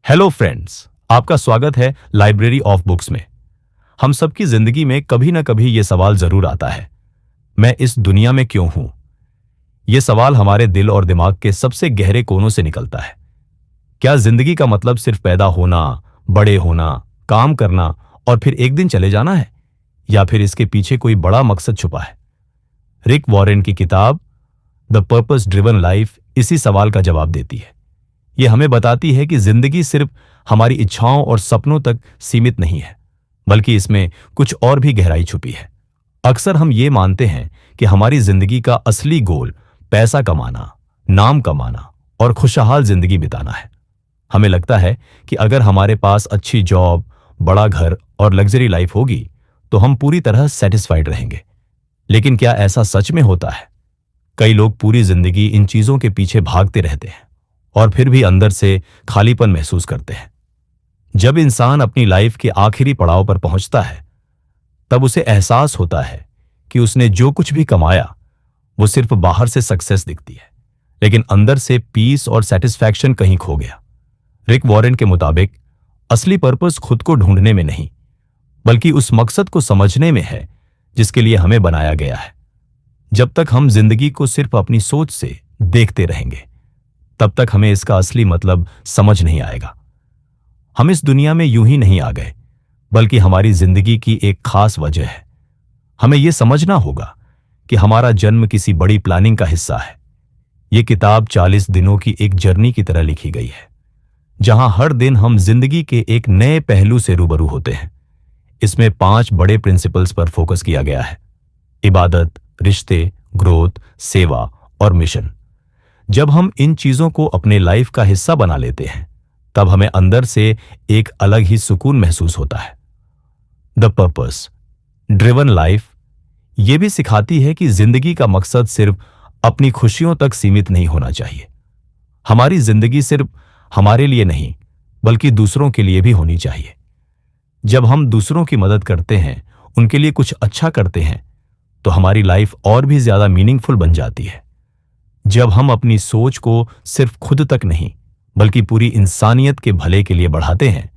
Hello friends, आपका स्वागत है लाइब्रेरी ऑफ बुक्स में। हम सबकी जिंदगी में कभी ना कभी ये सवाल जरूर आता है, मैं इस दुनिया में क्यों हूं? ये सवाल हमारे दिल और दिमाग के सबसे गहरे कोनों से निकलता है। क्या जिंदगी का मतलब सिर्फ पैदा होना, बड़े होना, काम करना और फिर एक दिन चले जाना है, या फिर इसके पीछे कोई बड़ा मकसद छुपा है? रिक वॉरेन की किताब द पर्पस ड्रिवन लाइफ इसी सवाल का जवाब देती है। यह हमें बताती है कि जिंदगी सिर्फ हमारी इच्छाओं और सपनों तक सीमित नहीं है, बल्कि इसमें कुछ और भी गहराई छुपी है। अक्सर हम ये मानते हैं कि हमारी जिंदगी का असली गोल पैसा कमाना, नाम कमाना और खुशहाल जिंदगी बिताना है। हमें लगता है कि अगर हमारे पास अच्छी जॉब, बड़ा घर और लग्जरी लाइफ होगी तो हम पूरी तरह सेटिस्फाइड रहेंगे। लेकिन क्या ऐसा सच में होता है? कई लोग पूरी जिंदगी इन चीजों के पीछे भागते रहते हैं और फिर भी अंदर से खालीपन महसूस करते हैं। जब इंसान अपनी लाइफ के आखिरी पड़ाव पर पहुंचता है, तब उसे एहसास होता है कि उसने जो कुछ भी कमाया वो सिर्फ बाहर से सक्सेस दिखती है, लेकिन अंदर से पीस और सेटिस्फैक्शन कहीं खो गया। रिक वॉरेन के मुताबिक असली पर्पस खुद को ढूंढने में नहीं, बल्कि उस मकसद को समझने में है जिसके लिए हमें बनाया गया है। जब तक हम जिंदगी को सिर्फ अपनी सोच से देखते रहेंगे, तब तक हमें इसका असली मतलब समझ नहीं आएगा। हम इस दुनिया में यूं ही नहीं आ गए, बल्कि हमारी जिंदगी की एक खास वजह है। हमें यह समझना होगा कि हमारा जन्म किसी बड़ी प्लानिंग का हिस्सा है। यह किताब 40 दिनों की एक जर्नी की तरह लिखी गई है, जहां हर दिन हम जिंदगी के एक नए पहलू से रूबरू होते हैं। इसमें 5 बड़े प्रिंसिपल्स पर फोकस किया गया है: इबादत, रिश्ते, ग्रोथ, सेवा और मिशन। जब हम इन चीजों को अपने लाइफ का हिस्सा बना लेते हैं, तब हमें अंदर से एक अलग ही सुकून महसूस होता है। द पर्पस ड्रिवन लाइफ यह भी सिखाती है कि जिंदगी का मकसद सिर्फ अपनी खुशियों तक सीमित नहीं होना चाहिए। हमारी जिंदगी सिर्फ हमारे लिए नहीं, बल्कि दूसरों के लिए भी होनी चाहिए। जब हम दूसरों की मदद करते हैं, उनके लिए कुछ अच्छा करते हैं, तो हमारी लाइफ और भी ज्यादा मीनिंगफुल बन जाती है। जब हम अपनी सोच को सिर्फ खुद तक नहीं, बल्कि पूरी इंसानियत के भले के लिए बढ़ाते हैं,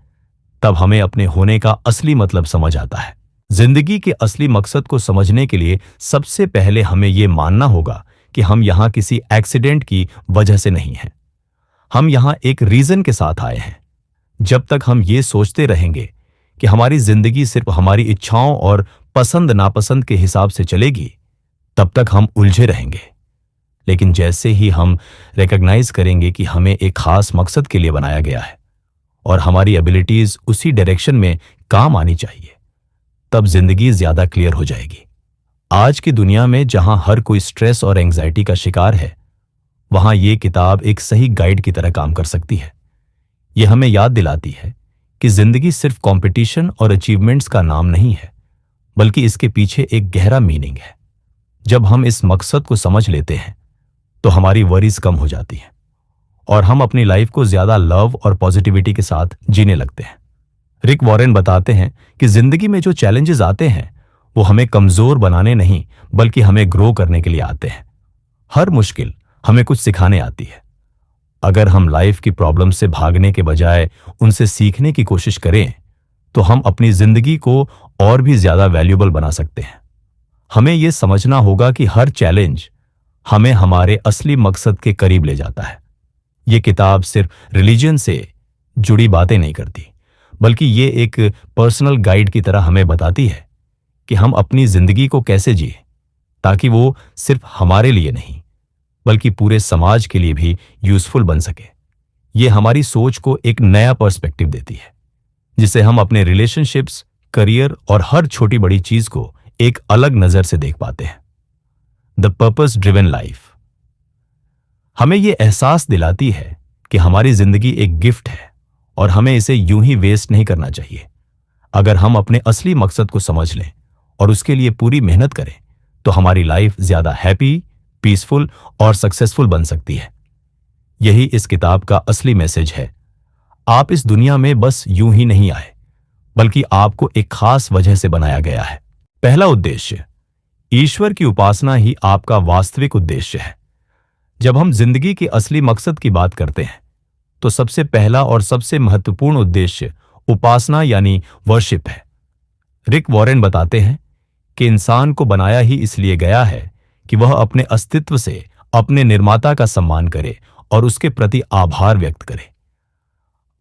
तब हमें अपने होने का असली मतलब समझ आता है। जिंदगी के असली मकसद को समझने के लिए सबसे पहले हमें यह मानना होगा कि हम यहां किसी एक्सीडेंट की वजह से नहीं हैं। हम यहां एक रीजन के साथ आए हैं। जब तक हम ये सोचते रहेंगे कि हमारी जिंदगी सिर्फ हमारी इच्छाओं और पसंद नापसंद के हिसाब से चलेगी, तब तक हम उलझे रहेंगे। लेकिन जैसे ही हम रिकॉग्नाइज करेंगे कि हमें एक खास मकसद के लिए बनाया गया है और हमारी एबिलिटीज उसी डायरेक्शन में काम आनी चाहिए, तब जिंदगी ज्यादा क्लियर हो जाएगी। आज की दुनिया में जहां हर कोई स्ट्रेस और एंजाइटी का शिकार है, वहां यह किताब एक सही गाइड की तरह काम कर सकती है। यह हमें याद दिलाती है कि जिंदगी सिर्फ कंपटीशन और अचीवमेंट्स का नाम नहीं है, बल्कि इसके पीछे एक गहरा मीनिंग है। जब हम इस मकसद को समझ लेते हैं, तो हमारी वरीज कम हो जाती हैं और हम अपनी लाइफ को ज्यादा लव और पॉजिटिविटी के साथ जीने लगते हैं। रिक वॉरेन बताते हैं कि जिंदगी में जो चैलेंजेस आते हैं, वो हमें कमजोर बनाने नहीं, बल्कि हमें ग्रो करने के लिए आते हैं। हर मुश्किल हमें कुछ सिखाने आती है। अगर हम लाइफ की प्रॉब्लम से भागने के बजाय उनसे सीखने की कोशिश करें, तो हम अपनी जिंदगी को और भी ज्यादा वैल्यूएबल बना सकते हैं। हमें यह समझना होगा कि हर चैलेंज हमें हमारे असली मकसद के करीब ले जाता है। यह किताब सिर्फ रिलीजन से जुड़ी बातें नहीं करती, बल्कि यह एक पर्सनल गाइड की तरह हमें बताती है कि हम अपनी जिंदगी को कैसे जिए, ताकि वो सिर्फ हमारे लिए नहीं, बल्कि पूरे समाज के लिए भी यूजफुल बन सके। यह हमारी सोच को एक नया पर्सपेक्टिव देती है, जिससे हम अपने रिलेशनशिप्स, करियर और हर छोटी बड़ी चीज को एक अलग नजर से देख पाते हैं। द पर्पस ड्रिवन लाइफ हमें यह एहसास दिलाती है कि हमारी जिंदगी एक गिफ्ट है और हमें इसे यूं ही वेस्ट नहीं करना चाहिए। अगर हम अपने असली मकसद को समझ लें और उसके लिए पूरी मेहनत करें, तो हमारी लाइफ ज्यादा हैप्पी, पीसफुल और सक्सेसफुल बन सकती है। यही इस किताब का असली मैसेज है। आप इस दुनिया में बस यूं ही नहीं आए, बल्कि आपको एक खास वजह से बनाया गया है। पहला उद्देश्य, ईश्वर की उपासना ही आपका वास्तविक उद्देश्य है। जब हम जिंदगी के असली मकसद की बात करते हैं, तो सबसे पहला और सबसे महत्वपूर्ण उद्देश्य उपासना यानी वर्शिप है। रिक वॉरेन बताते हैं कि इंसान को बनाया ही इसलिए गया है कि वह अपने अस्तित्व से अपने निर्माता का सम्मान करे और उसके प्रति आभार व्यक्त करे।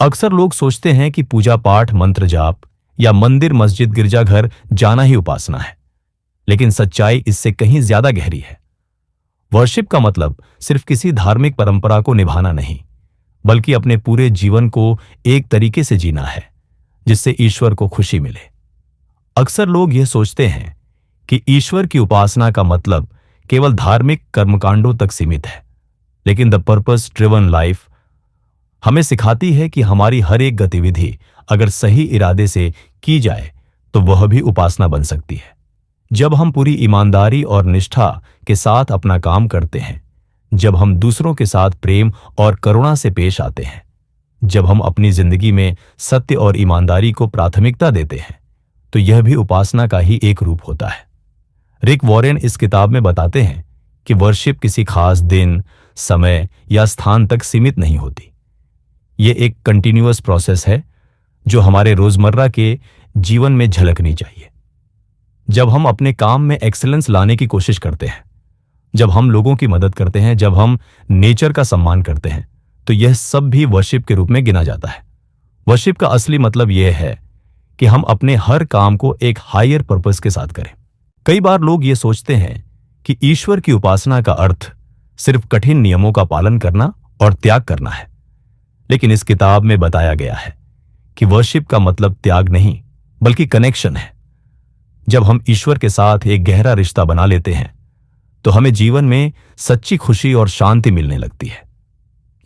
अक्सर लोग सोचते हैं कि पूजा पाठ, मंत्र जाप या मंदिर, मस्जिद, गिरजाघर जाना ही उपासना है, लेकिन सच्चाई इससे कहीं ज्यादा गहरी है। वर्शिप का मतलब सिर्फ किसी धार्मिक परंपरा को निभाना नहीं, बल्कि अपने पूरे जीवन को एक तरीके से जीना है जिससे ईश्वर को खुशी मिले। अक्सर लोग यह सोचते हैं कि ईश्वर की उपासना का मतलब केवल धार्मिक कर्मकांडों तक सीमित है, लेकिन द पर्पस ड्रिवन लाइफ हमें सिखाती है कि हमारी हर एक गतिविधि अगर सही इरादे से की जाए तो वह भी उपासना बन सकती है। जब हम पूरी ईमानदारी और निष्ठा के साथ अपना काम करते हैं, जब हम दूसरों के साथ प्रेम और करुणा से पेश आते हैं, जब हम अपनी जिंदगी में सत्य और ईमानदारी को प्राथमिकता देते हैं, तो यह भी उपासना का ही एक रूप होता है। रिक वॉरेन इस किताब में बताते हैं कि वर्शिप किसी खास दिन, समय या स्थान तक सीमित नहीं होती। यह एक कंटिन्यूअस प्रोसेस है जो हमारे रोजमर्रा के जीवन में झलकनी चाहिए। जब हम अपने काम में एक्सीलेंस लाने की कोशिश करते हैं, जब हम लोगों की मदद करते हैं, जब हम नेचर का सम्मान करते हैं, तो यह सब भी वर्शिप के रूप में गिना जाता है। वर्शिप का असली मतलब यह है कि हम अपने हर काम को एक हायर पर्पस के साथ करें। कई बार लोग ये सोचते हैं कि ईश्वर की उपासना का अर्थ सिर्फ कठिन नियमों का पालन करना और त्याग करना है, लेकिन इस किताब में बताया गया है कि वर्शिप का मतलब त्याग नहीं बल्कि कनेक्शन है। जब हम ईश्वर के साथ एक गहरा रिश्ता बना लेते हैं तो हमें जीवन में सच्ची खुशी और शांति मिलने लगती है।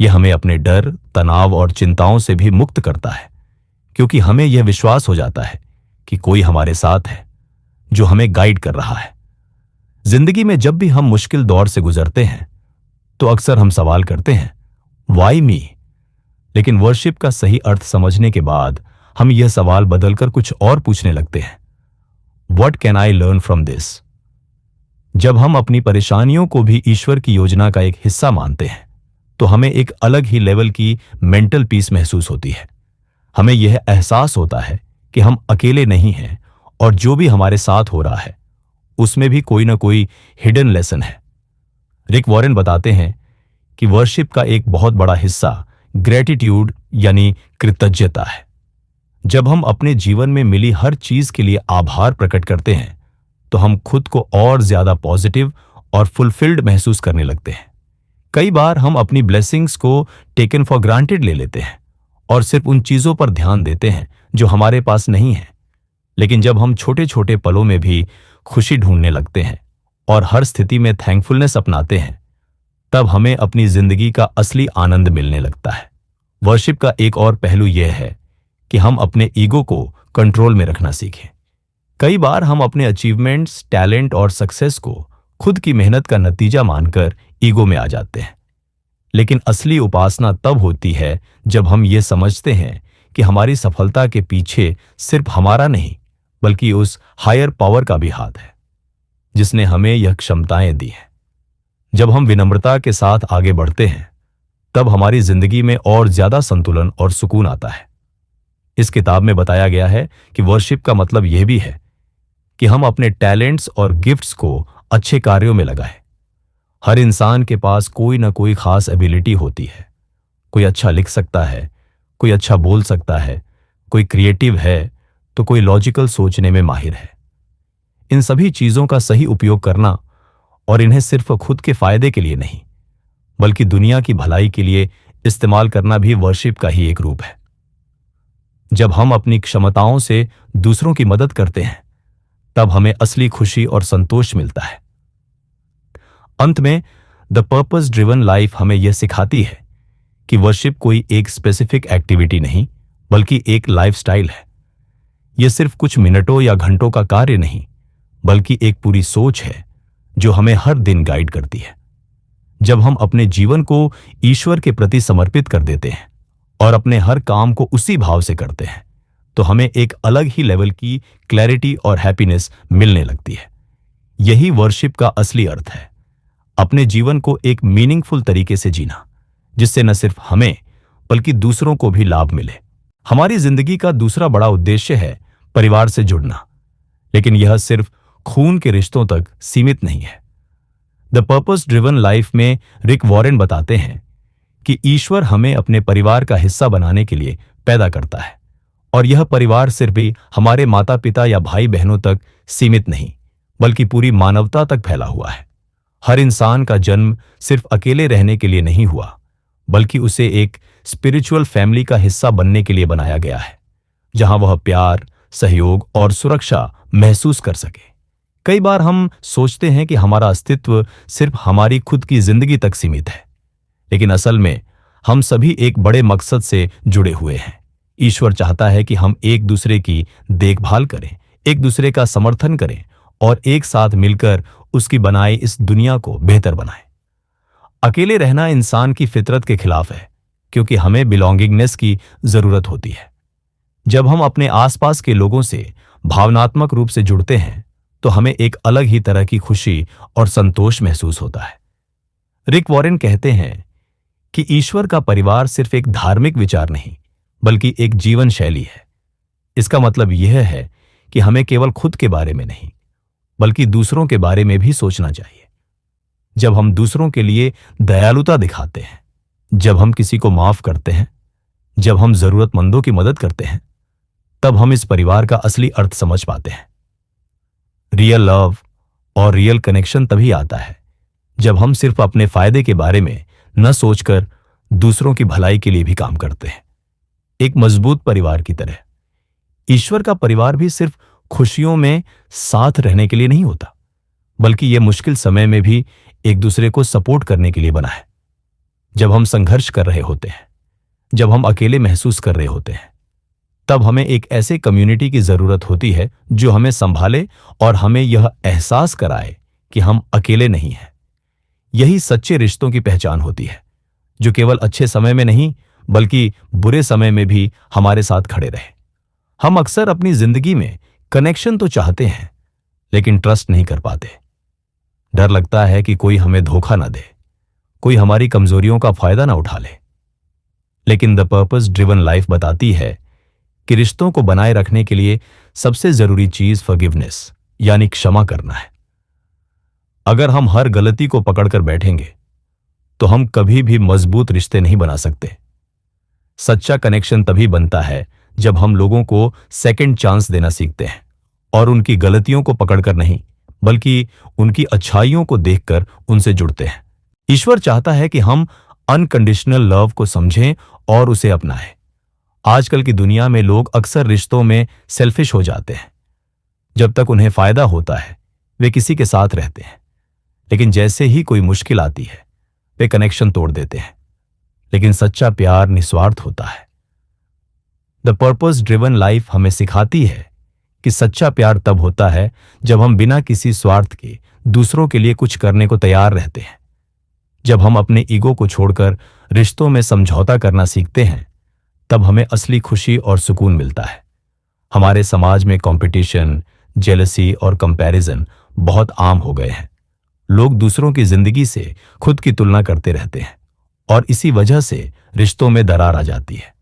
यह हमें अपने डर, तनाव और चिंताओं से भी मुक्त करता है, क्योंकि हमें यह विश्वास हो जाता है कि कोई हमारे साथ है जो हमें गाइड कर रहा है। जिंदगी में जब भी हम मुश्किल दौर से गुजरते हैं तो अक्सर हम सवाल करते हैं, वाई मी? लेकिन वर्शिप का सही अर्थ समझने के बाद हम यह सवाल बदलकर कुछ और पूछने लगते हैं, what can I learn from this? जब हम अपनी परेशानियों को भी ईश्वर की योजना का एक हिस्सा मानते हैं तो हमें एक अलग ही लेवल की मेंटल पीस महसूस होती है। हमें यह एहसास होता है कि हम अकेले नहीं हैं और जो भी हमारे साथ हो रहा है उसमें भी कोई ना कोई हिडन लेसन है। रिक वॉरेन बताते हैं कि वर्शिप का एक बहुत बड़ा हिस्सा ग्रेटिट्यूड यानी कृतज्ञता है। जब हम अपने जीवन में मिली हर चीज के लिए आभार प्रकट करते हैं तो हम खुद को और ज्यादा पॉजिटिव और फुलफिल्ड महसूस करने लगते हैं। कई बार हम अपनी ब्लेसिंग्स को टेकन फॉर ग्रांटेड ले लेते हैं और सिर्फ उन चीजों पर ध्यान देते हैं जो हमारे पास नहीं है। लेकिन जब हम छोटे छोटे पलों में भी खुशी ढूंढने लगते हैं और हर स्थिति में थैंकफुलनेस अपनाते हैं, तब हमें अपनी जिंदगी का असली आनंद मिलने लगता है। वर्शिप का एक और पहलू यह है कि हम अपने ईगो को कंट्रोल में रखना सीखें। कई बार हम अपने अचीवमेंट्स, टैलेंट और सक्सेस को खुद की मेहनत का नतीजा मानकर ईगो में आ जाते हैं। लेकिन असली उपासना तब होती है जब हम ये समझते हैं कि हमारी सफलता के पीछे सिर्फ हमारा नहीं बल्कि उस हायर पावर का भी हाथ है जिसने हमें यह क्षमताएं दी हैं। जब हम विनम्रता के साथ आगे बढ़ते हैं तब हमारी जिंदगी में और ज्यादा संतुलन और सुकून आता है। इस किताब में बताया गया है कि वर्शिप का मतलब यह भी है कि हम अपने टैलेंट्स और गिफ्ट्स को अच्छे कार्यों में लगाएं। हर इंसान के पास कोई ना कोई खास एबिलिटी होती है। कोई अच्छा लिख सकता है, कोई अच्छा बोल सकता है, कोई क्रिएटिव है तो कोई लॉजिकल सोचने में माहिर है। इन सभी चीजों का सही उपयोग करना और इन्हें सिर्फ खुद के फायदे के लिए नहीं बल्कि दुनिया की भलाई के लिए इस्तेमाल करना भी वर्शिप का ही एक रूप है। जब हम अपनी क्षमताओं से दूसरों की मदद करते हैं तब हमें असली खुशी और संतोष मिलता है। अंत में द पर्पस ड्रिवन लाइफ हमें यह सिखाती है कि वर्शिप कोई एक स्पेसिफिक एक्टिविटी नहीं बल्कि एक लाइफस्टाइल है। यह सिर्फ कुछ मिनटों या घंटों का कार्य नहीं बल्कि एक पूरी सोच है जो हमें हर दिन गाइड करती है। जब हम अपने जीवन को ईश्वर के प्रति समर्पित कर देते हैं और अपने हर काम को उसी भाव से करते हैं तो हमें एक अलग ही लेवल की क्लैरिटी और हैप्पीनेस मिलने लगती है। यही वर्शिप का असली अर्थ है, अपने जीवन को एक मीनिंगफुल तरीके से जीना जिससे न सिर्फ हमें बल्कि दूसरों को भी लाभ मिले। हमारी जिंदगी का दूसरा बड़ा उद्देश्य है परिवार से जुड़ना, लेकिन यह सिर्फ खून के रिश्तों तक सीमित नहीं है। द पर्पस ड्रिवन लाइफ में रिक वॉरेन बताते हैं कि ईश्वर हमें अपने परिवार का हिस्सा बनाने के लिए पैदा करता है, और यह परिवार सिर्फ भी हमारे माता पिता या भाई बहनों तक सीमित नहीं, बल्कि पूरी मानवता तक फैला हुआ है। हर इंसान का जन्म सिर्फ अकेले रहने के लिए नहीं हुआ, बल्कि उसे एक स्पिरिचुअल फैमिली का हिस्सा बनने के लिए बनाया गया है, जहां वह प्यार, सहयोग और सुरक्षा महसूस कर सके। कई बार हम सोचते हैं कि हमारा अस्तित्व सिर्फ हमारी खुद की जिंदगी तक सीमित है, लेकिन असल में हम सभी एक बड़े मकसद से जुड़े हुए हैं। ईश्वर चाहता है कि हम एक दूसरे की देखभाल करें, एक दूसरे का समर्थन करें और एक साथ मिलकर उसकी बनाई इस दुनिया को बेहतर बनाएं। अकेले रहना इंसान की फितरत के खिलाफ है, क्योंकि हमें बिलोंगिंगनेस की जरूरत होती है। जब हम अपने आसपास के लोगों से भावनात्मक रूप से जुड़ते हैं, तो हमें एक अलग ही तरह की खुशी और संतोष महसूस होता है। रिक वॉरेन कहते हैं कि ईश्वर का परिवार सिर्फ एक धार्मिक विचार नहीं, बल्कि एक जीवन शैली है। इसका मतलब यह है कि हमें केवल खुद के बारे में नहीं, बल्कि दूसरों के बारे में भी सोचना चाहिए। जब हम दूसरों के लिए दयालुता दिखाते हैं, जब हम किसी को माफ करते हैं, जब हम जरूरतमंदों की मदद करते हैं, तब हम इस परिवार का असली अर्थ समझ पाते हैं। रियल लव और रियल कनेक्शन तभी आता है जब हम सिर्फ अपने फायदे के बारे में न सोचकर दूसरों की भलाई के लिए भी काम करते हैं। एक मजबूत परिवार की तरह ईश्वर का परिवार भी सिर्फ खुशियों में साथ रहने के लिए नहीं होता, बल्कि यह मुश्किल समय में भी एक दूसरे को सपोर्ट करने के लिए बना है। जब हम संघर्ष कर रहे होते हैं, जब हम अकेले महसूस कर रहे होते हैं, तब हमें एक ऐसे कम्युनिटी की जरूरत होती है जो हमें संभाले और हमें यह एहसास कराए कि हम अकेले नहीं हैं। यही सच्चे रिश्तों की पहचान होती है, जो केवल अच्छे समय में नहीं, बल्कि बुरे समय में भी हमारे साथ खड़े रहे। हम अक्सर अपनी जिंदगी में कनेक्शन तो चाहते हैं, लेकिन ट्रस्ट नहीं कर पाते। डर लगता है कि कोई हमें धोखा ना दे, कोई हमारी कमजोरियों का फायदा ना उठा ले। लेकिन द पर्पस ड्रिवन लाइफ बताती है कि रिश्तों को बनाए रखने के लिए सबसे जरूरी चीज फॉरगिवनेस, यानी क्षमा करना है। अगर हम हर गलती को पकड़कर बैठेंगे, तो हम कभी भी मजबूत रिश्ते नहीं बना सकते। सच्चा कनेक्शन तभी बनता है जब हम लोगों को सेकंड चांस देना सीखते हैं, और उनकी गलतियों को पकड़कर नहीं, बल्कि उनकी अच्छाइयों को देखकर उनसे जुड़ते हैं। ईश्वर चाहता है कि हम अनकंडीशनल लव को समझें और उसे अपनाएं। आजकल की दुनिया में लोग अक्सर रिश्तों में सेल्फिश हो जाते हैं। जब तक उन्हें फायदा होता है, वे किसी के साथ रहते हैं, लेकिन जैसे ही कोई मुश्किल आती है, वे कनेक्शन तोड़ देते हैं। लेकिन सच्चा प्यार निस्वार्थ होता है। द पर्पस ड्रिवन लाइफ हमें सिखाती है कि सच्चा प्यार तब होता है जब हम बिना किसी स्वार्थ के दूसरों के लिए कुछ करने को तैयार रहते हैं। जब हम अपने ईगो को छोड़कर रिश्तों में समझौता करना सीखते हैं, तब हमें असली खुशी और सुकून मिलता है। हमारे समाज में कंपटीशन, जेलसी और कंपैरिजन बहुत आम हो गए हैं। लोग दूसरों की जिंदगी से खुद की तुलना करते रहते हैं, और इसी वजह से रिश्तों में दरार आ जाती है।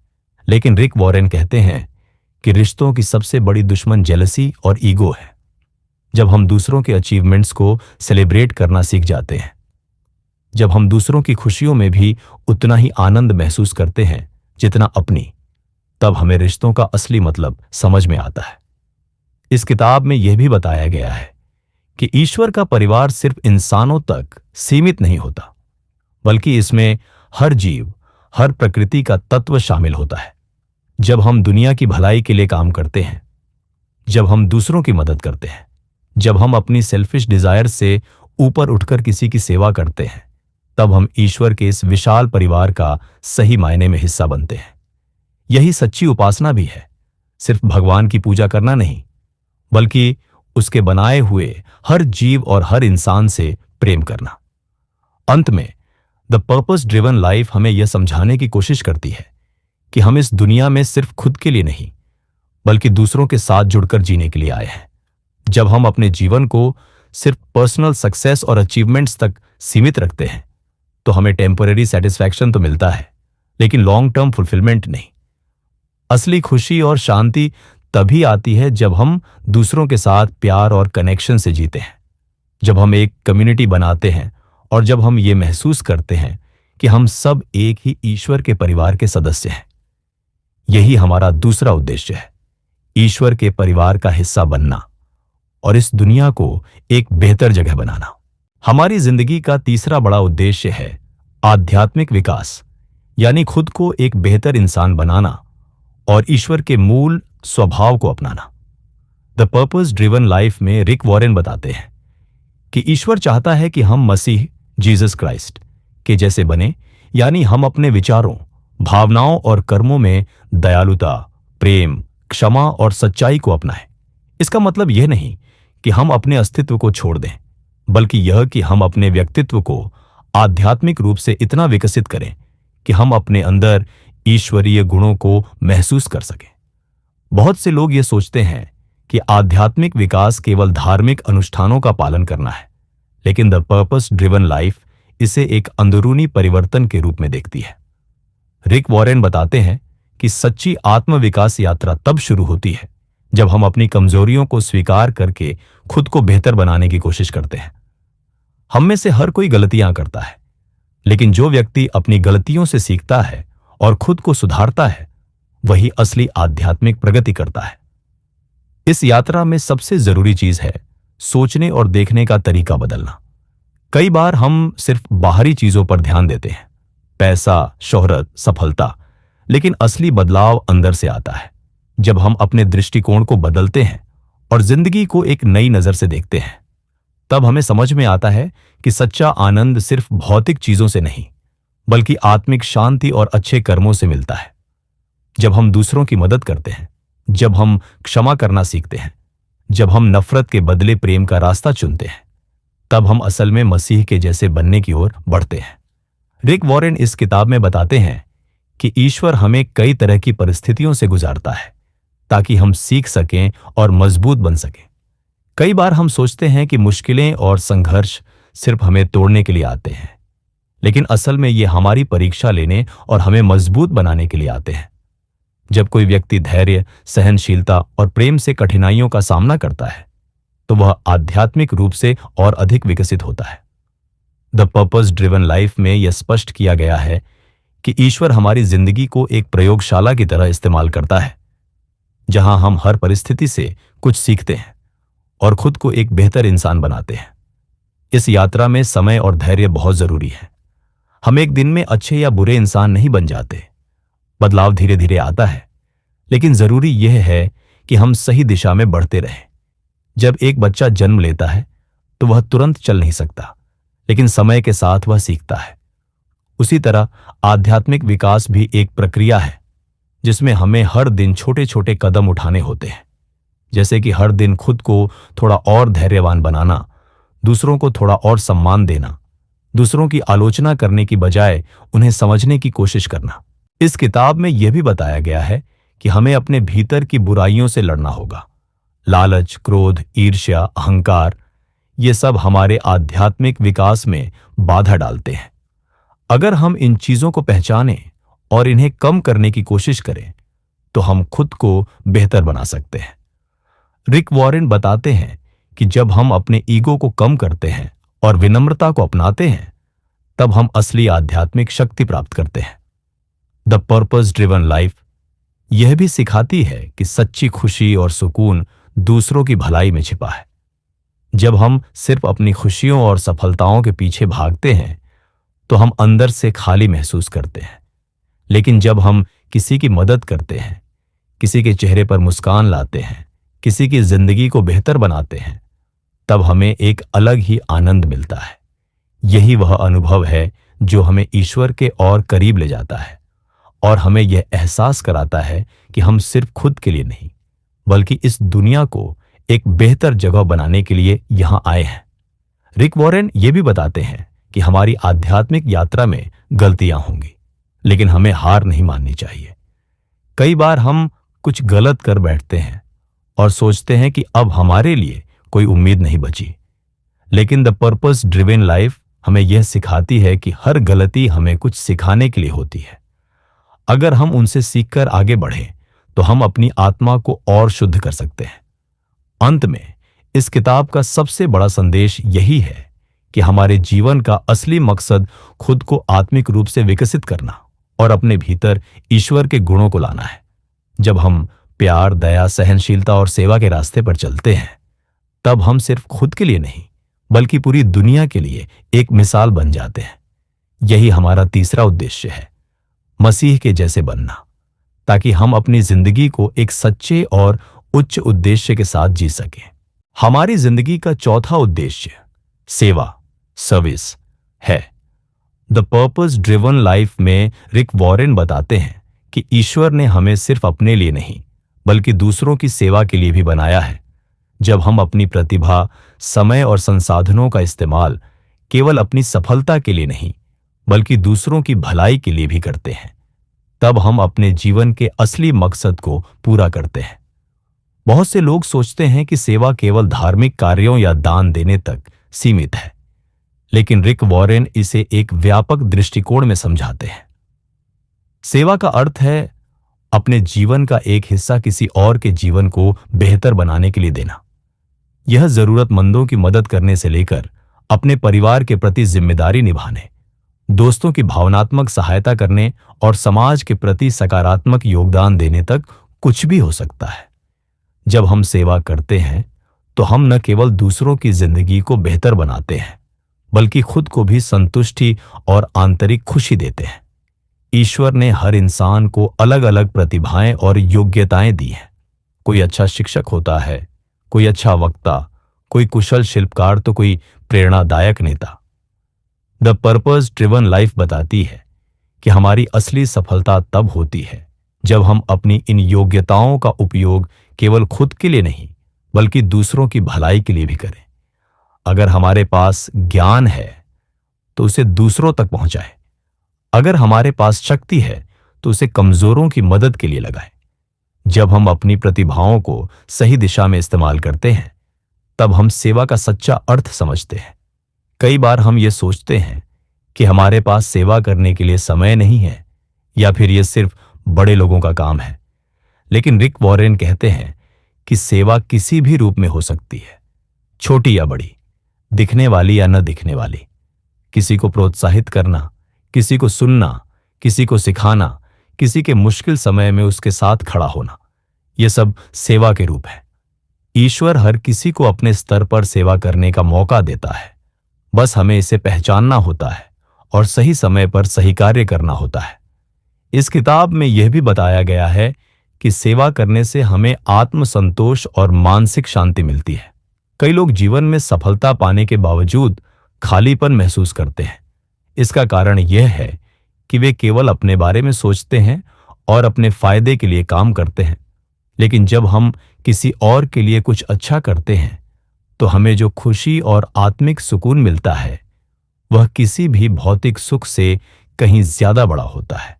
लेकिन रिक वॉरेन कहते हैं कि रिश्तों की सबसे बड़ी दुश्मन जेलसी और ईगो है। जब हम दूसरों के अचीवमेंट्स को सेलिब्रेट करना सीख जाते हैं, जब हम दूसरों की खुशियों में भी उतना ही आनंद महसूस करते हैं जितना अपनी, तब हमें रिश्तों का असली मतलब समझ में आता है। इस किताब में यह भी बताया गया है कि ईश्वर का परिवार सिर्फ इंसानों तक सीमित नहीं होता, बल्कि इसमें हर जीव, हर प्रकृति का तत्व शामिल होता है। जब हम दुनिया की भलाई के लिए काम करते हैं, जब हम दूसरों की मदद करते हैं, जब हम अपनी सेल्फिश डिजायर से ऊपर उठकर किसी की सेवा करते हैं, तब हम ईश्वर के इस विशाल परिवार का सही मायने में हिस्सा बनते हैं। यही सच्ची उपासना भी है, सिर्फ भगवान की पूजा करना नहीं, बल्कि उसके बनाए हुए हर जीव और हर इंसान से प्रेम करना। अंत में द पर्पस ड्रिवन लाइफ हमें यह समझाने की कोशिश करती है कि हम इस दुनिया में सिर्फ खुद के लिए नहीं, बल्कि दूसरों के साथ जुड़कर जीने के लिए आए हैं। जब हम अपने जीवन को सिर्फ पर्सनल सक्सेस और अचीवमेंट्स तक सीमित रखते हैं, तो हमें टेम्पररी सेटिस्फैक्शन तो मिलता है, लेकिन लॉन्ग टर्म फुलफिलमेंट नहीं। असली खुशी और शांति तभी आती है जब हम दूसरों के साथ प्यार और कनेक्शन से जीते हैं, जब हम एक कम्युनिटी बनाते हैं और जब हम ये महसूस करते हैं कि हम सब एक ही ईश्वर के परिवार के सदस्य हैं। यही हमारा दूसरा उद्देश्य है, ईश्वर के परिवार का हिस्सा बनना और इस दुनिया को एक बेहतर जगह बनाना। हमारी जिंदगी का तीसरा बड़ा उद्देश्य है आध्यात्मिक विकास, यानी खुद को एक बेहतर इंसान बनाना और ईश्वर के मूल स्वभाव को अपनाना। द पर्पस ड्रिवन लाइफ में रिक वॉरेन बताते हैं कि ईश्वर चाहता है कि हम मसीह जीसस क्राइस्ट के जैसे बने, यानी हम अपने विचारों, भावनाओं और कर्मों में दयालुता, प्रेम, क्षमा और सच्चाई को अपनाएं। इसका मतलब यह नहीं कि हम अपने अस्तित्व को छोड़ दें, बल्कि यह कि हम अपने व्यक्तित्व को आध्यात्मिक रूप से इतना विकसित करें कि हम अपने अंदर ईश्वरीय गुणों को महसूस कर सकें। बहुत से लोग ये सोचते हैं कि आध्यात्मिक विकास केवल धार्मिक अनुष्ठानों का पालन करना है, लेकिन द पर्पस ड्रिवन लाइफ इसे एक अंदरूनी परिवर्तन के रूप में देखती है। रिक वॉरेन बताते हैं कि सच्ची आत्म विकास यात्रा तब शुरू होती है जब हम अपनी कमजोरियों को स्वीकार करके खुद को बेहतर बनाने की कोशिश करते हैं। हम में से हर कोई गलतियां करता है, लेकिन जो व्यक्ति अपनी गलतियों से सीखता है और खुद को सुधारता है, वही असली आध्यात्मिक प्रगति करता है। इस यात्रा में सबसे जरूरी चीज है सोचने और देखने का तरीका बदलना। कई बार हम सिर्फ बाहरी चीजों पर ध्यान देते हैं, पैसा, शोहरत, सफलता, लेकिन असली बदलाव अंदर से आता है जब हम अपने दृष्टिकोण को बदलते हैं और जिंदगी को एक नई नजर से देखते हैं। तब हमें समझ में आता है कि सच्चा आनंद सिर्फ भौतिक चीजों से नहीं, बल्कि आत्मिक शांति और अच्छे कर्मों से मिलता है। जब हम दूसरों की मदद करते हैं, जब हम क्षमा करना सीखते हैं, जब हम नफरत के बदले प्रेम का रास्ता चुनते हैं, तब हम असल में मसीह के जैसे बनने की ओर बढ़ते हैं। रिक वॉरेन इस किताब में बताते हैं कि ईश्वर हमें कई तरह की परिस्थितियों से गुजारता है ताकि हम सीख सकें और मजबूत बन सकें। कई बार हम सोचते हैं कि मुश्किलें और संघर्ष सिर्फ हमें तोड़ने के लिए आते हैं, लेकिन असल में ये हमारी परीक्षा लेने और हमें मजबूत बनाने के लिए आते हैं। जब कोई व्यक्ति धैर्य, सहनशीलता और प्रेम से कठिनाइयों का सामना करता है, तो वह आध्यात्मिक रूप से और अधिक विकसित होता है। द पर्पस ड्रिवन लाइफ में यह स्पष्ट किया गया है कि ईश्वर हमारी जिंदगी को एक प्रयोगशाला की तरह इस्तेमाल करता है, जहां हम हर परिस्थिति से कुछ सीखते हैं और खुद को एक बेहतर इंसान बनाते हैं। इस यात्रा में समय और धैर्य बहुत जरूरी है। हम एक दिन में अच्छे या बुरे इंसान नहीं बन जाते। बदलाव धीरे धीरे आता है, लेकिन जरूरी यह है कि हम सही दिशा में बढ़ते रहें। जब एक बच्चा जन्म लेता है तो वह तुरंत चल नहीं सकता, लेकिन समय के साथ वह सीखता है। उसी तरह आध्यात्मिक विकास भी एक प्रक्रिया है जिसमें हमें हर दिन छोटे छोटे कदम उठाने होते हैं, जैसे कि हर दिन खुद को थोड़ा और धैर्यवान बनाना, दूसरों को थोड़ा और सम्मान देना, दूसरों की आलोचना करने की बजाय उन्हें समझने की कोशिश करना। इस किताब में यह भी बताया गया है कि हमें अपने भीतर की बुराइयों से लड़ना होगा। लालच, क्रोध, ईर्ष्या, अहंकार, ये सब हमारे आध्यात्मिक विकास में बाधा डालते हैं। अगर हम इन चीजों को पहचानें और इन्हें कम करने की कोशिश करें, तो हम खुद को बेहतर बना सकते हैं। रिक वॉरेन बताते हैं कि जब हम अपने ईगो को कम करते हैं और विनम्रता को अपनाते हैं, तब हम असली आध्यात्मिक शक्ति प्राप्त करते हैं। द पर्पस ड्रिवन लाइफ यह भी सिखाती है कि सच्ची खुशी और सुकून दूसरों की भलाई में छिपा है। जब हम सिर्फ अपनी खुशियों और सफलताओं के पीछे भागते हैं, तो हम अंदर से खाली महसूस करते हैं। लेकिन जब हम किसी की मदद करते हैं, किसी के चेहरे पर मुस्कान लाते हैं, किसी की जिंदगी को बेहतर बनाते हैं, तब हमें एक अलग ही आनंद मिलता है। यही वह अनुभव है जो हमें ईश्वर के और करीब ले जाता है और हमें यह एहसास कराता है कि हम सिर्फ खुद के लिए नहीं, बल्कि इस दुनिया को एक बेहतर जगह बनाने के लिए यहां आए हैं। रिक वॉरेन ये भी बताते हैं कि हमारी आध्यात्मिक यात्रा में गलतियां होंगी, लेकिन हमें हार नहीं माननी चाहिए। कई बार हम कुछ गलत कर बैठते हैं और सोचते हैं कि अब हमारे लिए कोई उम्मीद नहीं बची, लेकिन द पर्पस ड्रिवन लाइफ हमें यह सिखाती है कि हर गलती हमें कुछ सिखाने के लिए होती है। अगर हम उनसे सीखकर आगे बढ़ें तो हम अपनी आत्मा को और शुद्ध कर सकते हैं। अंत में इस किताब का सबसे बड़ा संदेश यही है कि हमारे जीवन का असली मकसद खुद को आत्मिक रूप से विकसित करना और अपने भीतर ईश्वर के गुणों को लाना है। जब हम प्यार, दया, सहनशीलता और सेवा के रास्ते पर चलते हैं, तब हम सिर्फ खुद के लिए नहीं बल्कि पूरी दुनिया के लिए एक मिसाल बन जाते हैं। यही हमारा तीसरा उद्देश्य है, मसीह के जैसे बनना, ताकि हम अपनी जिंदगी को एक सच्चे और उच्च उद्देश्य के साथ जी सकें। हमारी जिंदगी का चौथा उद्देश्य सेवा, सर्विस है। द पर्पस ड्रिवन लाइफ में रिक वॉरेन बताते हैं कि ईश्वर ने हमें सिर्फ अपने लिए नहीं बल्कि दूसरों की सेवा के लिए भी बनाया है। जब हम अपनी प्रतिभा, समय और संसाधनों का इस्तेमाल केवल अपनी सफलता के लिए नहीं बल्कि दूसरों की भलाई के लिए भी करते हैं, तब हम अपने जीवन के असली मकसद को पूरा करते हैं। बहुत से लोग सोचते हैं कि सेवा केवल धार्मिक कार्यों या दान देने तक सीमित है, लेकिन रिक वॉरेन इसे एक व्यापक दृष्टिकोण में समझाते हैं। सेवा का अर्थ है अपने जीवन का एक हिस्सा किसी और के जीवन को बेहतर बनाने के लिए देना। यह जरूरतमंदों की मदद करने से लेकर अपने परिवार के प्रति जिम्मेदारी निभाने, दोस्तों की भावनात्मक सहायता करने और समाज के प्रति सकारात्मक योगदान देने तक कुछ भी हो सकता है। जब हम सेवा करते हैं तो हम न केवल दूसरों की जिंदगी को बेहतर बनाते हैं बल्कि खुद को भी संतुष्टि और आंतरिक खुशी देते हैं। ईश्वर ने हर इंसान को अलग अलग प्रतिभाएं और योग्यताएं दी हैं। कोई अच्छा शिक्षक होता है, कोई अच्छा वक्ता, कोई कुशल शिल्पकार तो कोई प्रेरणादायक नेता। द पर्पस ड्रिवन लाइफ बताती है कि हमारी असली सफलता तब होती है जब हम अपनी इन योग्यताओं का उपयोग केवल खुद के लिए नहीं बल्कि दूसरों की भलाई के लिए भी करें। अगर हमारे पास ज्ञान है तो उसे दूसरों तक पहुंचाएं। अगर हमारे पास शक्ति है तो उसे कमजोरों की मदद के लिए लगाएं। जब हम अपनी प्रतिभाओं को सही दिशा में इस्तेमाल करते हैं, तब हम सेवा का सच्चा अर्थ समझते हैं। कई बार हम ये सोचते हैं कि हमारे पास सेवा करने के लिए समय नहीं है या फिर यह सिर्फ बड़े लोगों का काम है, लेकिन रिक वॉरेन कहते हैं कि सेवा किसी भी रूप में हो सकती है, छोटी या बड़ी, दिखने वाली या न दिखने वाली। किसी को प्रोत्साहित करना, किसी को सुनना, किसी को सिखाना, किसी के मुश्किल समय में उसके साथ खड़ा होना, यह सब सेवा के रूप है। ईश्वर हर किसी को अपने स्तर पर सेवा करने का मौका देता है, बस हमें इसे पहचानना होता है और सही समय पर सही कार्य करना होता है। इस किताब में यह भी बताया गया है कि सेवा करने से हमें आत्मसंतोष और मानसिक शांति मिलती है। कई लोग जीवन में सफलता पाने के बावजूद खालीपन महसूस करते हैं। इसका कारण यह है कि वे केवल अपने बारे में सोचते हैं और अपने फायदे के लिए काम करते हैं। लेकिन जब हम किसी और के लिए कुछ अच्छा करते हैं तो हमें जो खुशी और आत्मिक सुकून मिलता है वह किसी भी भौतिक सुख से कहीं ज्यादा बड़ा होता है।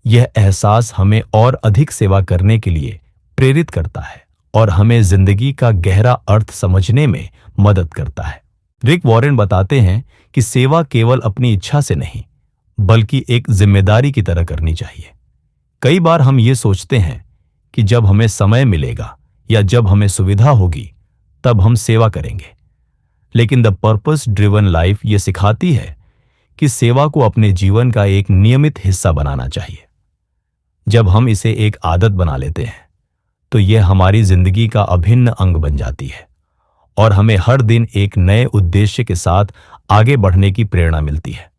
यह एहसास हमें और अधिक सेवा करने के लिए प्रेरित करता है और हमें जिंदगी का गहरा अर्थ समझने में मदद करता है। रिक वॉरेन बताते हैं कि सेवा केवल अपनी इच्छा से नहीं बल्कि एक जिम्मेदारी की तरह करनी चाहिए। कई बार हम ये सोचते हैं कि जब हमें समय मिलेगा या जब हमें सुविधा होगी तब हम सेवा करेंगे, लेकिन द पर्पस ड्रिवन लाइफ ये सिखाती है कि सेवा को अपने जीवन का एक नियमित हिस्सा बनाना चाहिए। जब हम इसे एक आदत बना लेते हैं तो यह हमारी जिंदगी का अभिन्न अंग बन जाती है और हमें हर दिन एक नए उद्देश्य के साथ आगे बढ़ने की प्रेरणा मिलती है।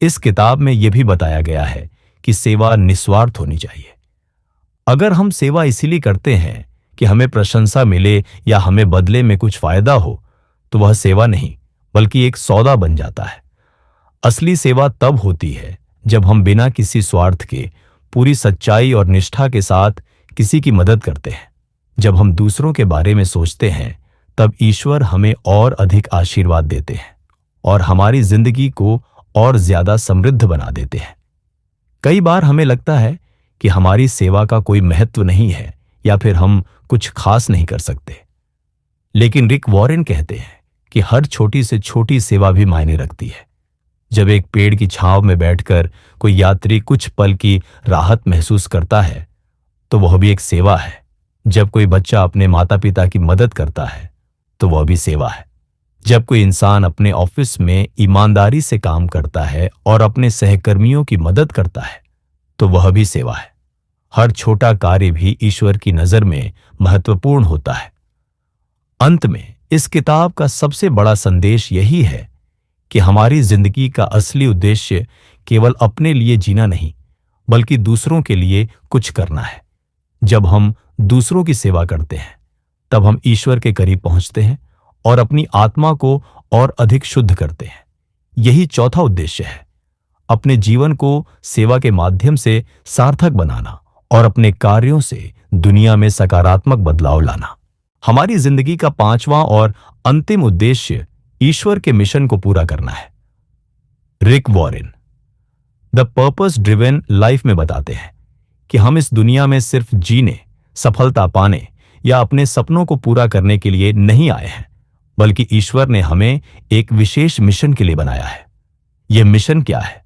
इस किताब में यह भी बताया गया है कि सेवा निस्वार्थ होनी चाहिए। अगर हम सेवा इसीलिए करते हैं कि हमें प्रशंसा मिले या हमें बदले में कुछ फायदा हो, तो वह सेवा नहीं बल्कि एक सौदा बन जाता है। असली सेवा तब होती है जब हम बिना किसी स्वार्थ के पूरी सच्चाई और निष्ठा के साथ किसी की मदद करते हैं। जब हम दूसरों के बारे में सोचते हैं तब ईश्वर हमें और अधिक आशीर्वाद देते हैं और हमारी जिंदगी को और ज्यादा समृद्ध बना देते हैं। कई बार हमें लगता है कि हमारी सेवा का कोई महत्व नहीं है या फिर हम कुछ खास नहीं कर सकते, लेकिन रिक वॉरेन कहते हैं कि हर छोटी से छोटी सेवा भी मायने रखती है। जब एक पेड़ की छांव में बैठकर कोई यात्री कुछ पल की राहत महसूस करता है तो वह भी एक सेवा है। जब कोई बच्चा अपने माता पिता की मदद करता है तो वह भी सेवा है। जब कोई इंसान अपने ऑफिस में ईमानदारी से काम करता है और अपने सहकर्मियों की मदद करता है तो वह भी सेवा है। हर छोटा कार्य भी ईश्वर की नजर में महत्वपूर्ण होता है। अंत में इस किताब का सबसे बड़ा संदेश यही है कि हमारी जिंदगी का असली उद्देश्य केवल अपने लिए जीना नहीं, बल्कि दूसरों के लिए कुछ करना है। जब हम दूसरों की सेवा करते हैं तब हम ईश्वर के करीब पहुंचते हैं और अपनी आत्मा को और अधिक शुद्ध करते हैं। यही चौथा उद्देश्य है, अपने जीवन को सेवा के माध्यम से सार्थक बनाना और अपने कार्यों से दुनिया में सकारात्मक बदलाव लाना। हमारी जिंदगी का पांचवां और अंतिम उद्देश्य ईश्वर के मिशन को पूरा करना है। Rick Warren The Purpose Driven Life में बताते हैं कि हम इस दुनिया में सिर्फ जीने, सफलता पाने या अपने सपनों को पूरा करने के लिए नहीं आए हैं, बल्कि ईश्वर ने हमें एक विशेष मिशन के लिए बनाया है। यह मिशन क्या है?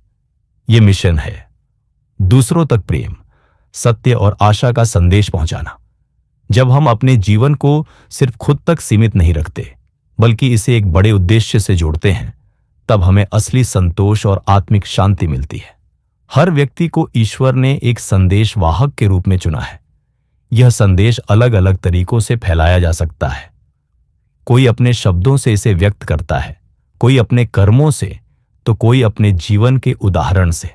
यह मिशन है दूसरों तक प्रेम, सत्य और आशा का संदेश पहुंचाना। जब हम अपने जीवन को सिर्फ खुद तक सीमित नहीं रखते, बल्कि इसे एक बड़े उद्देश्य से जोड़ते हैं, तब हमें असली संतोष और आत्मिक शांति मिलती है। हर व्यक्ति को ईश्वर ने एक संदेश वाहक के रूप में चुना है। यह संदेश अलग अलग तरीकों से फैलाया जा सकता है। कोई अपने शब्दों से इसे व्यक्त करता है, कोई अपने कर्मों से, तो कोई अपने जीवन के उदाहरण से।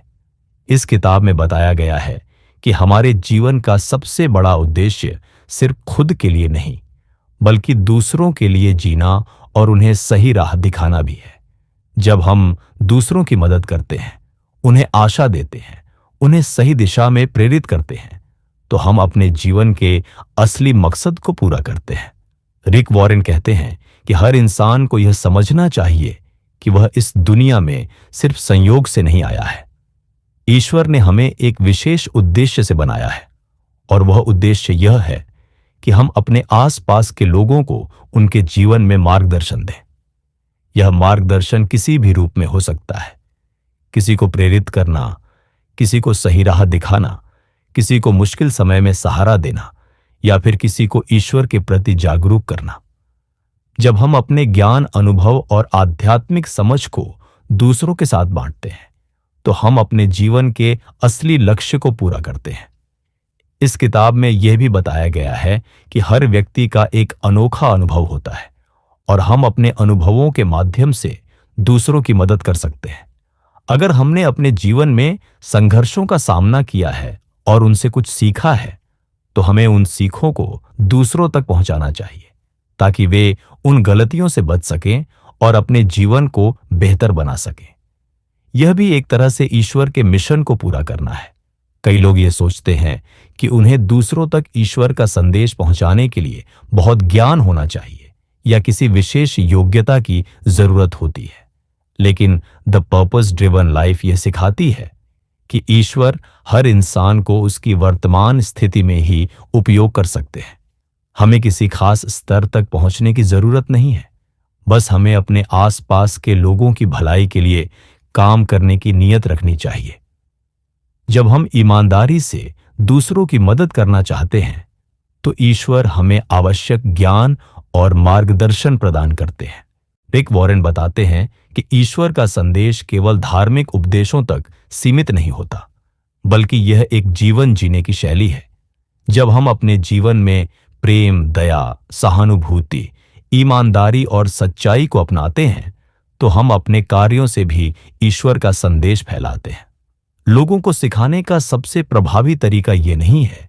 इस किताब में बताया गया है कि हमारे जीवन का सबसे बड़ा उद्देश्य सिर्फ खुद के लिए नहीं, बल्कि दूसरों के लिए जीना और उन्हें सही राह दिखाना भी है। जब हम दूसरों की मदद करते हैं, उन्हें आशा देते हैं, उन्हें सही दिशा में प्रेरित करते हैं, तो हम अपने जीवन के असली मकसद को पूरा करते हैं। रिक वॉरेन कहते हैं कि हर इंसान को यह समझना चाहिए कि वह इस दुनिया में सिर्फ संयोग से नहीं आया है। ईश्वर ने हमें एक विशेष उद्देश्य से बनाया है, और वह उद्देश्य यह है कि हम अपने आसपास के लोगों को उनके जीवन में मार्गदर्शन दें। यह मार्गदर्शन किसी भी रूप में हो सकता है। किसी को प्रेरित करना, किसी को सही राह दिखाना, किसी को मुश्किल समय में सहारा देना, या फिर किसी को ईश्वर के प्रति जागरूक करना। जब हम अपने ज्ञान, अनुभव और आध्यात्मिक समझ को दूसरों के साथ बांटते हैं, तो हम अपने जीवन के असली लक्ष्य को पूरा करते हैं। इस किताब में यह भी बताया गया है कि हर व्यक्ति का एक अनोखा अनुभव होता है और हम अपने अनुभवों के माध्यम से दूसरों की मदद कर सकते हैं। अगर हमने अपने जीवन में संघर्षों का सामना किया है और उनसे कुछ सीखा है, तो हमें उन सीखों को दूसरों तक पहुंचाना चाहिए, ताकि वे उन गलतियों से बच सकें और अपने जीवन को बेहतर बना सकें। यह भी एक तरह से ईश्वर के मिशन को पूरा करना है। कई लोग ये सोचते हैं कि उन्हें दूसरों तक ईश्वर का संदेश पहुंचाने के लिए बहुत ज्ञान होना चाहिए या किसी विशेष योग्यता की जरूरत होती है। लेकिन द पर्पस ड्रिवन लाइफ यह सिखाती है कि ईश्वर हर इंसान को उसकी वर्तमान स्थिति में ही उपयोग कर सकते हैं। हमें किसी खास स्तर तक पहुंचने की जरूरत नहीं है, बस हमें अपने आसपास के लोगों की भलाई के लिए काम करने की नीयत रखनी चाहिए। जब हम ईमानदारी से दूसरों की मदद करना चाहते हैं, तो ईश्वर हमें आवश्यक ज्ञान और मार्गदर्शन प्रदान करते हैं। रिक वॉरेन बताते हैं कि ईश्वर का संदेश केवल धार्मिक उपदेशों तक सीमित नहीं होता, बल्कि यह एक जीवन जीने की शैली है। जब हम अपने जीवन में प्रेम, दया, सहानुभूति, ईमानदारी और सच्चाई को अपनाते हैं, तो हम अपने कार्यों से भी ईश्वर का संदेश फैलाते हैं। लोगों को सिखाने का सबसे प्रभावी तरीका यह नहीं है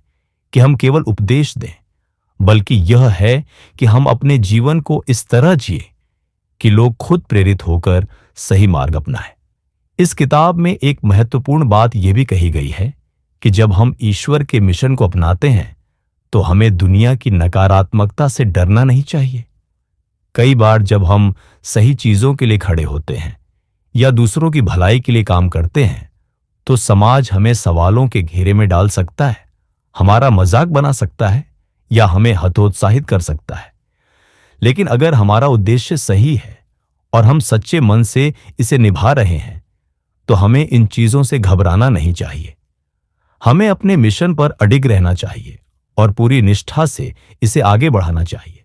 कि हम केवल उपदेश दें, बल्कि यह है कि हम अपने जीवन को इस तरह जिए कि लोग खुद प्रेरित होकर सही मार्ग अपनाएं। इस किताब में एक महत्वपूर्ण बात यह भी कही गई है कि जब हम ईश्वर के मिशन को अपनाते हैं, तो हमें दुनिया की नकारात्मकता से डरना नहीं चाहिए। कई बार जब हम सही चीजों के लिए खड़े होते हैं या दूसरों की भलाई के लिए काम करते हैं, तो समाज हमें सवालों के घेरे में डाल सकता है, हमारा मजाक बना सकता है या हमें हतोत्साहित कर सकता है। लेकिन अगर हमारा उद्देश्य सही है और हम सच्चे मन से इसे निभा रहे हैं, तो हमें इन चीजों से घबराना नहीं चाहिए। हमें अपने मिशन पर अडिग रहना चाहिए और पूरी निष्ठा से इसे आगे बढ़ाना चाहिए।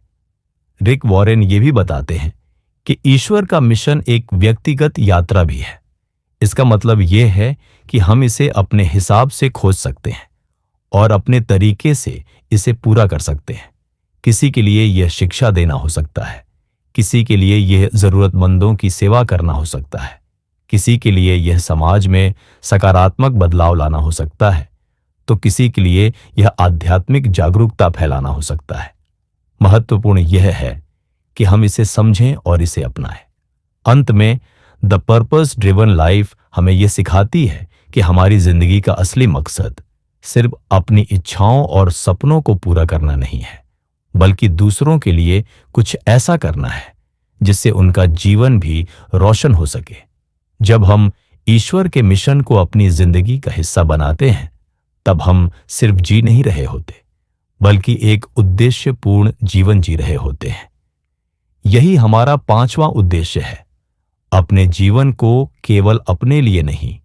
रिक वॉरेन ये भी बताते हैं कि ईश्वर का मिशन एक व्यक्तिगत यात्रा भी है। इसका मतलब यह है कि हम इसे अपने हिसाब से खोज सकते हैं और अपने तरीके से इसे पूरा कर सकते हैं। किसी के लिए यह शिक्षा देना हो सकता है, किसी के लिए यह जरूरतमंदों की सेवा करना हो सकता है, किसी के लिए यह समाज में सकारात्मक बदलाव लाना हो सकता है, तो किसी के लिए यह आध्यात्मिक जागरूकता फैलाना हो सकता है। महत्वपूर्ण यह है कि हम इसे समझें और इसे अपनाएं। अंत में द पर्पस ड्रिवन लाइफ हमें यह सिखाती है कि हमारी जिंदगी का असली मकसद सिर्फ अपनी इच्छाओं और सपनों को पूरा करना नहीं है, बल्कि दूसरों के लिए कुछ ऐसा करना है जिससे उनका जीवन भी रोशन हो सके। जब हम ईश्वर के मिशन को अपनी जिंदगी का हिस्सा बनाते हैं, तब हम सिर्फ जी नहीं रहे होते, बल्कि एक उद्देश्यपूर्ण जीवन जी रहे होते हैं। यही हमारा 5वां उद्देश्य है, अपने जीवन को केवल अपने लिए नहीं,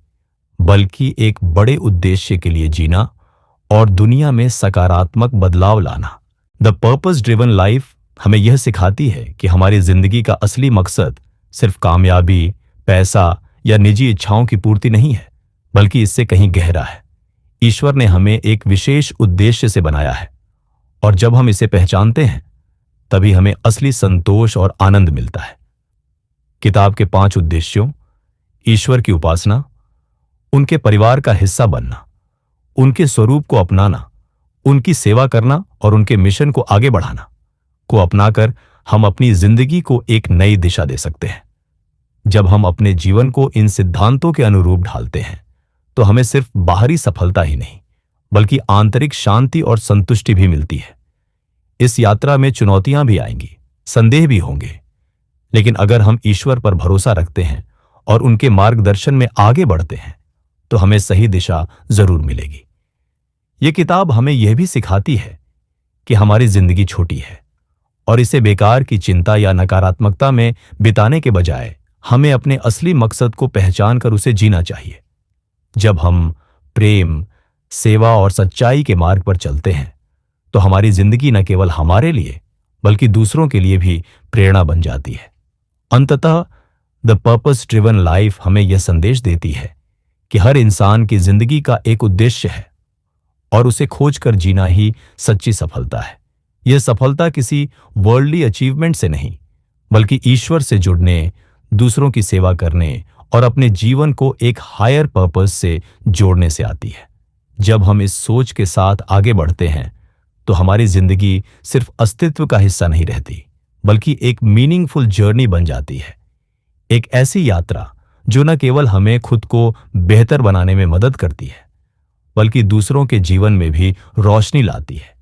बल्कि एक बड़े उद्देश्य के लिए जीना और दुनिया में सकारात्मक बदलाव लाना। द पर्पस ड्रिवन लाइफ हमें यह सिखाती है कि हमारी जिंदगी का असली मकसद सिर्फ कामयाबी, पैसा या निजी इच्छाओं की पूर्ति नहीं है, बल्कि इससे कहीं गहरा है। ईश्वर ने हमें एक विशेष उद्देश्य से बनाया है, और जब हम इसे पहचानते हैं, तभी हमें असली संतोष और आनंद मिलता है। किताब के 5 उद्देश्यों, ईश्वर की उपासना, उनके परिवार का हिस्सा बनना, उनके स्वरूप को अपनाना, उनकी सेवा करना और उनके मिशन को आगे बढ़ाना को अपनाकर हम अपनी जिंदगी को एक नई दिशा दे सकते हैं। जब हम अपने जीवन को इन सिद्धांतों के अनुरूप ढालते हैं, तो हमें सिर्फ बाहरी सफलता ही नहीं, बल्कि आंतरिक शांति और संतुष्टि भी मिलती है। इस यात्रा में चुनौतियां भी आएंगी, संदेह भी होंगे, लेकिन अगर हम ईश्वर पर भरोसा रखते हैं और उनके मार्गदर्शन में आगे बढ़ते हैं, तो हमें सही दिशा जरूर मिलेगी। ये किताब हमें यह भी सिखाती है कि हमारी जिंदगी छोटी है और इसे बेकार की चिंता या नकारात्मकता में बिताने के बजाय हमें अपने असली मकसद को पहचान कर उसे जीना चाहिए। जब हम प्रेम, सेवा और सच्चाई के मार्ग पर चलते हैं, तो हमारी जिंदगी न केवल हमारे लिए बल्कि दूसरों के लिए भी प्रेरणा बन जाती है। अंततः द पर्पस ड्रिवन लाइफ हमें यह संदेश देती है कि हर इंसान की जिंदगी का एक उद्देश्य है और उसे खोजकर जीना ही सच्ची सफलता है। यह सफलता किसी वर्ल्डली अचीवमेंट से नहीं, बल्कि ईश्वर से जुड़ने, दूसरों की सेवा करने और अपने जीवन को एक हायर पर्पस से जोड़ने से आती है। जब हम इस सोच के साथ आगे बढ़ते हैं, तो हमारी जिंदगी सिर्फ अस्तित्व का हिस्सा नहीं रहती, बल्कि एक मीनिंगफुल जर्नी बन जाती है। एक ऐसी यात्रा जो न केवल हमें खुद को बेहतर बनाने में मदद करती है, बल्कि दूसरों के जीवन में भी रोशनी लाती है।